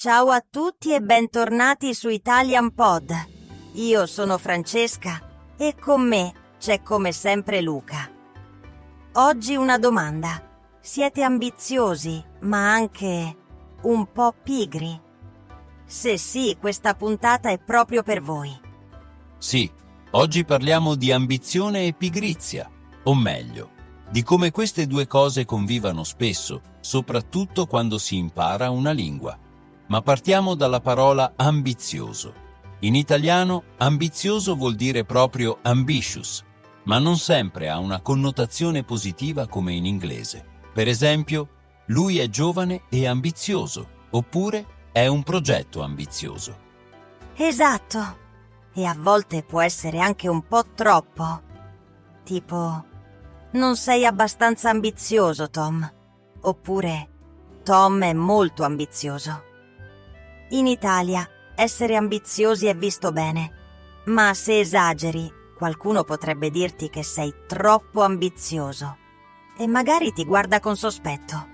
Ciao a tutti e bentornati su Italian Pod. Io sono Francesca e con me c'è come sempre Luca. Oggi una domanda. Siete ambiziosi, ma anche un po' pigri? Se sì, questa puntata è proprio per voi. Sì, oggi parliamo di ambizione e pigrizia, o meglio, di come queste due cose convivano spesso, soprattutto quando si impara una lingua. Ma partiamo dalla parola ambizioso. In italiano, ambizioso vuol dire proprio ambitious, ma non sempre ha una connotazione positiva come in inglese. Per esempio, lui è giovane e ambizioso, oppure è un progetto ambizioso. Esatto. E a volte può essere anche un po' troppo. Tipo, non sei abbastanza ambizioso, Tom. Oppure, Tom è molto ambizioso. In Italia, essere ambiziosi è visto bene, ma se esageri, qualcuno potrebbe dirti che sei troppo ambizioso e magari ti guarda con sospetto.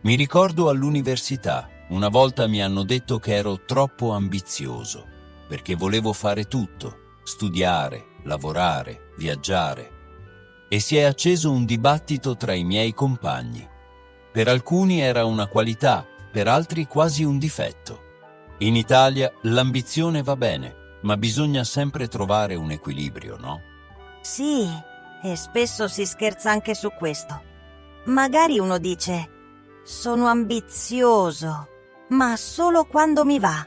Mi ricordo all'università, una volta mi hanno detto che ero troppo ambizioso, perché volevo fare tutto, studiare, lavorare, viaggiare. E si è acceso un dibattito tra i miei compagni. Per alcuni era una qualità, per altri quasi un difetto. In Italia l'ambizione va bene, ma bisogna sempre trovare un equilibrio, no? Sì, e spesso si scherza anche su questo. Magari uno dice, sono ambizioso, ma solo quando mi va.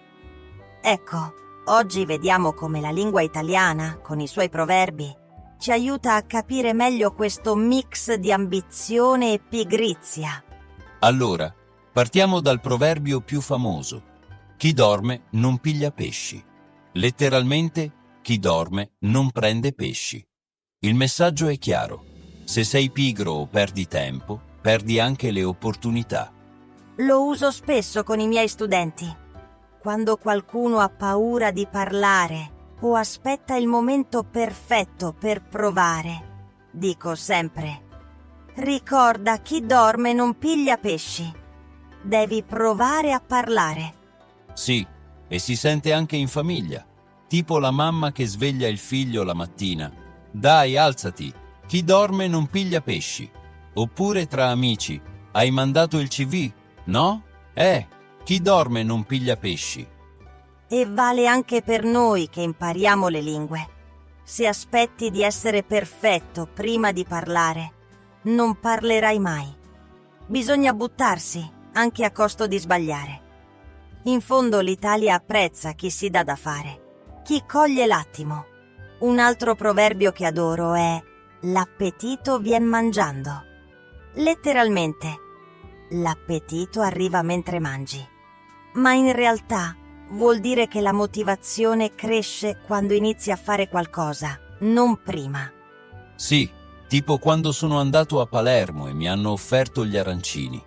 Ecco, oggi vediamo come la lingua italiana, con i suoi proverbi, ci aiuta a capire meglio questo mix di ambizione e pigrizia. Allora, partiamo dal proverbio più famoso. Chi dorme non piglia pesci. Letteralmente, chi dorme non prende pesci. Il messaggio è chiaro. Se sei pigro o perdi tempo, perdi anche le opportunità. Lo uso spesso con i miei studenti. Quando qualcuno ha paura di parlare o aspetta il momento perfetto per provare, dico sempre: ricorda, chi dorme non piglia pesci. Devi provare a parlare. Sì, e si sente anche in famiglia. Tipo la mamma che sveglia il figlio la mattina. Dai, alzati, chi dorme non piglia pesci. Oppure tra amici. Hai mandato il CV, no? Chi dorme non piglia pesci. E vale anche per noi che impariamo le lingue. Se aspetti di essere perfetto prima di parlare, non parlerai mai. Bisogna buttarsi, anche a costo di sbagliare. In fondo l'Italia apprezza chi si dà da fare, chi coglie l'attimo. Un altro proverbio che adoro è l'appetito vien mangiando. Letteralmente, l'appetito arriva mentre mangi. Ma in realtà vuol dire che la motivazione cresce quando inizi a fare qualcosa, non prima. Sì, tipo quando sono andato a Palermo e mi hanno offerto gli arancini.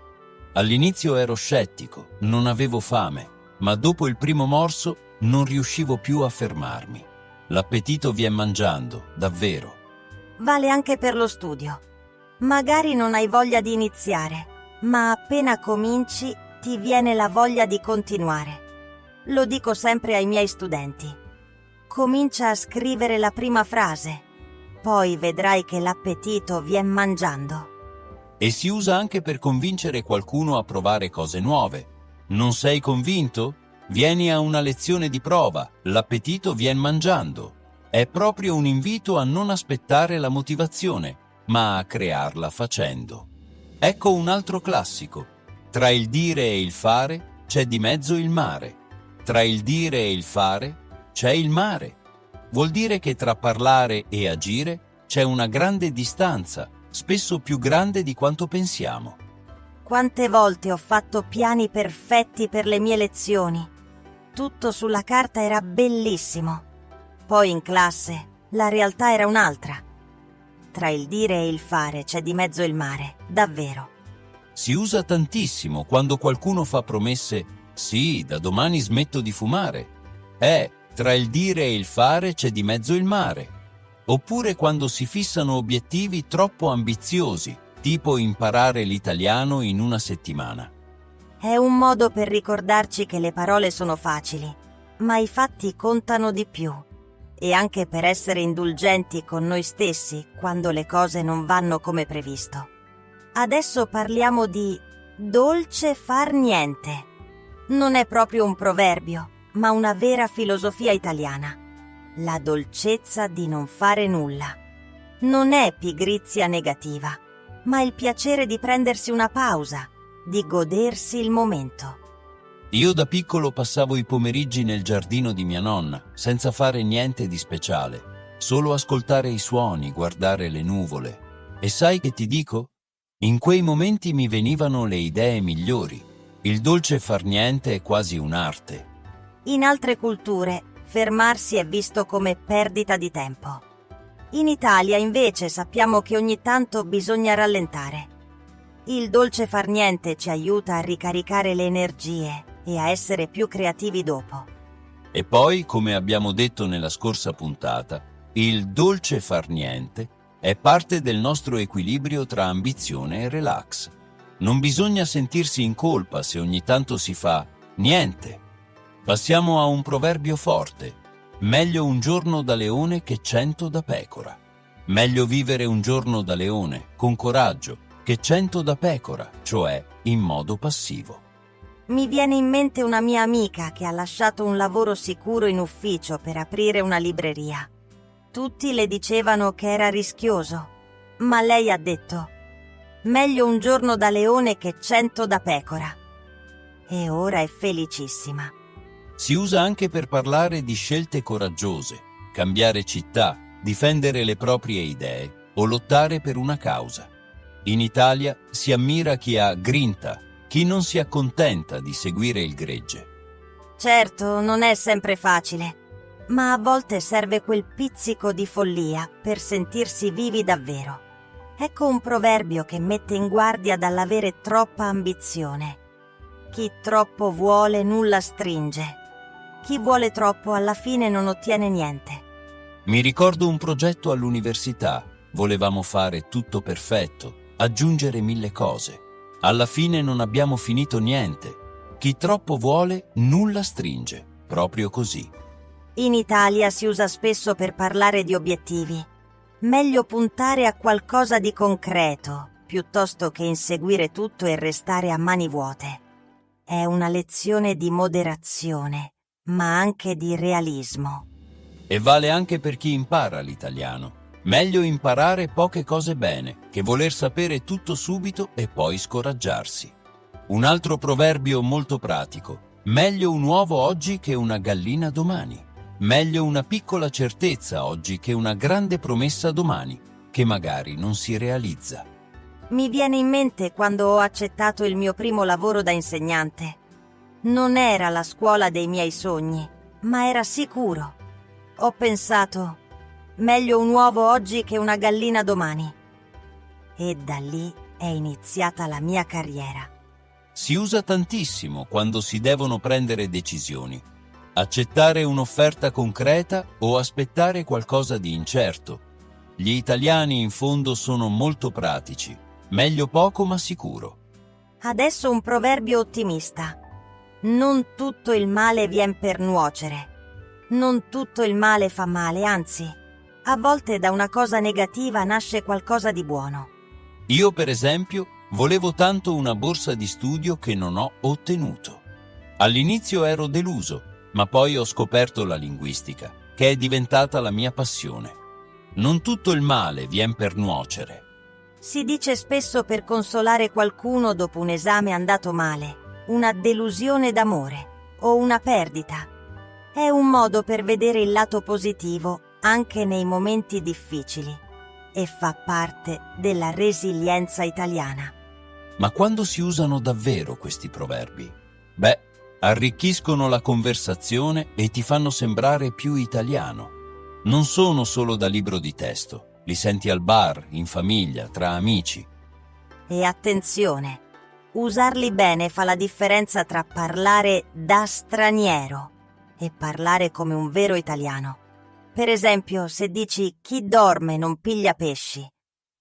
All'inizio ero scettico, non avevo fame, ma dopo il primo morso non riuscivo più a fermarmi. L'appetito vien mangiando, davvero. Vale anche per lo studio. Magari non hai voglia di iniziare, ma appena cominci ti viene la voglia di continuare. Lo dico sempre ai miei studenti. Comincia a scrivere la prima frase, poi vedrai che l'appetito vien mangiando. E si usa anche per convincere qualcuno a provare cose nuove. Non sei convinto? Vieni a una lezione di prova, l'appetito vien mangiando. È proprio un invito a non aspettare la motivazione, ma a crearla facendo. Ecco un altro classico. Tra il dire e il fare c'è di mezzo il mare. Tra il dire e il fare c'è il mare. Vuol dire che tra parlare e agire c'è una grande distanza, spesso più grande di quanto pensiamo. Quante volte ho fatto piani perfetti per le mie lezioni. Tutto sulla carta era bellissimo. Poi in classe la realtà era un'altra. Tra il dire e il fare c'è di mezzo il mare, davvero. Si usa tantissimo quando qualcuno fa promesse: sì, da domani smetto di fumare. Tra il dire e il fare c'è di mezzo il mare. Oppure quando si fissano obiettivi troppo ambiziosi, tipo imparare l'italiano in una settimana. È un modo per ricordarci che le parole sono facili, ma i fatti contano di più. E anche per essere indulgenti con noi stessi quando le cose non vanno come previsto. Adesso parliamo di dolce far niente. Non è proprio un proverbio, ma una vera filosofia italiana. La dolcezza di non fare nulla. Non è pigrizia negativa, ma il piacere di prendersi una pausa, di godersi il momento. Io da piccolo passavo i pomeriggi nel giardino di mia nonna, senza fare niente di speciale, solo ascoltare i suoni, guardare le nuvole. E sai che ti dico? In quei momenti mi venivano le idee migliori. Il dolce far niente è quasi un'arte. In altre culture, fermarsi è visto come perdita di tempo. In Italia, invece, sappiamo che ogni tanto bisogna rallentare. Il dolce far niente ci aiuta a ricaricare le energie e a essere più creativi dopo. E poi, come abbiamo detto nella scorsa puntata, il dolce far niente è parte del nostro equilibrio tra ambizione e relax. Non bisogna sentirsi in colpa se ogni tanto si fa niente. Passiamo a un proverbio forte. Meglio un giorno da leone che 100 da pecora. Meglio vivere un giorno da leone, con coraggio, che 100 da pecora, cioè in modo passivo. Mi viene in mente una mia amica che ha lasciato un lavoro sicuro in ufficio per aprire una libreria. Tutti le dicevano che era rischioso, ma lei ha detto: meglio un giorno da leone che 100 da pecora. E ora è felicissima. Si usa anche per parlare di scelte coraggiose, cambiare città, difendere le proprie idee o lottare per una causa. In Italia si ammira chi ha grinta, chi non si accontenta di seguire il gregge. Certo, non è sempre facile, ma a volte serve quel pizzico di follia per sentirsi vivi davvero. Ecco un proverbio che mette in guardia dall'avere troppa ambizione. Chi troppo vuole nulla stringe. Chi vuole troppo alla fine non ottiene niente. Mi ricordo un progetto all'università. Volevamo fare tutto perfetto, aggiungere 1000 cose. Alla fine non abbiamo finito niente. Chi troppo vuole nulla stringe. Proprio così. In Italia si usa spesso per parlare di obiettivi. Meglio puntare a qualcosa di concreto, piuttosto che inseguire tutto e restare a mani vuote. È una lezione di moderazione, ma anche di realismo. E vale anche per chi impara l'italiano. Meglio imparare poche cose bene che voler sapere tutto subito e poi scoraggiarsi. Un altro proverbio molto pratico. Meglio un uovo oggi che una gallina domani. Meglio una piccola certezza oggi che una grande promessa domani, che magari non si realizza. Mi viene in mente quando ho accettato il mio primo lavoro da insegnante. Non era la scuola dei miei sogni, ma era sicuro. Ho pensato: meglio un uovo oggi che una gallina domani. E da lì è iniziata la mia carriera. Si usa tantissimo quando si devono prendere decisioni. Accettare un'offerta concreta o aspettare qualcosa di incerto. Gli italiani in fondo sono molto pratici. Meglio poco ma sicuro. Adesso un proverbio ottimista. Non tutto il male vien per nuocere. Non tutto il male fa male, anzi, a volte da una cosa negativa nasce qualcosa di buono. Io, per esempio, volevo tanto una borsa di studio che non ho ottenuto. All'inizio ero deluso, ma poi ho scoperto la linguistica, che è diventata la mia passione. Non tutto il male vien per nuocere. Si dice spesso per consolare qualcuno dopo un esame andato male, una delusione d'amore o una perdita. È un modo per vedere il lato positivo anche nei momenti difficili e fa parte della resilienza italiana. Ma quando si usano davvero questi proverbi? Beh, arricchiscono la conversazione e ti fanno sembrare più italiano. Non sono solo da libro di testo, li senti al bar, in famiglia, tra amici. E attenzione, usarli bene fa la differenza tra parlare da straniero e parlare come un vero italiano. Per esempio, se dici chi dorme non piglia pesci,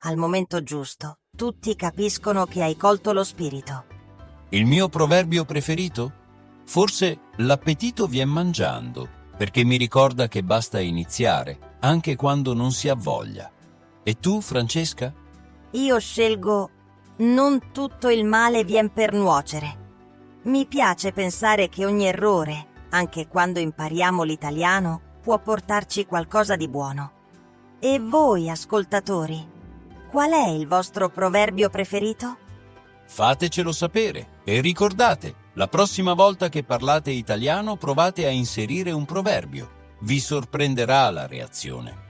al momento giusto tutti capiscono che hai colto lo spirito. Il mio proverbio preferito? Forse l'appetito vien mangiando, perché mi ricorda che basta iniziare, anche quando non si ha voglia. E tu, Francesca? Io scelgo non tutto il male vien per nuocere. Mi piace pensare che ogni errore, anche quando impariamo l'italiano, può portarci qualcosa di buono. E voi, ascoltatori, qual è il vostro proverbio preferito? Fatecelo sapere e ricordate, la prossima volta che parlate italiano provate a inserire un proverbio. Vi sorprenderà la reazione.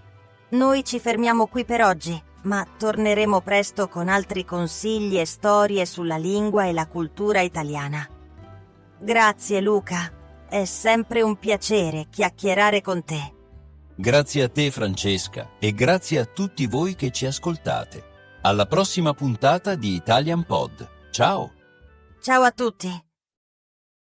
Noi ci fermiamo qui per oggi, ma torneremo presto con altri consigli e storie sulla lingua e la cultura italiana. Grazie Luca, è sempre un piacere chiacchierare con te. Grazie a te, Francesca, e grazie a tutti voi che ci ascoltate. Alla prossima puntata di Italian Pod. Ciao! Ciao a tutti!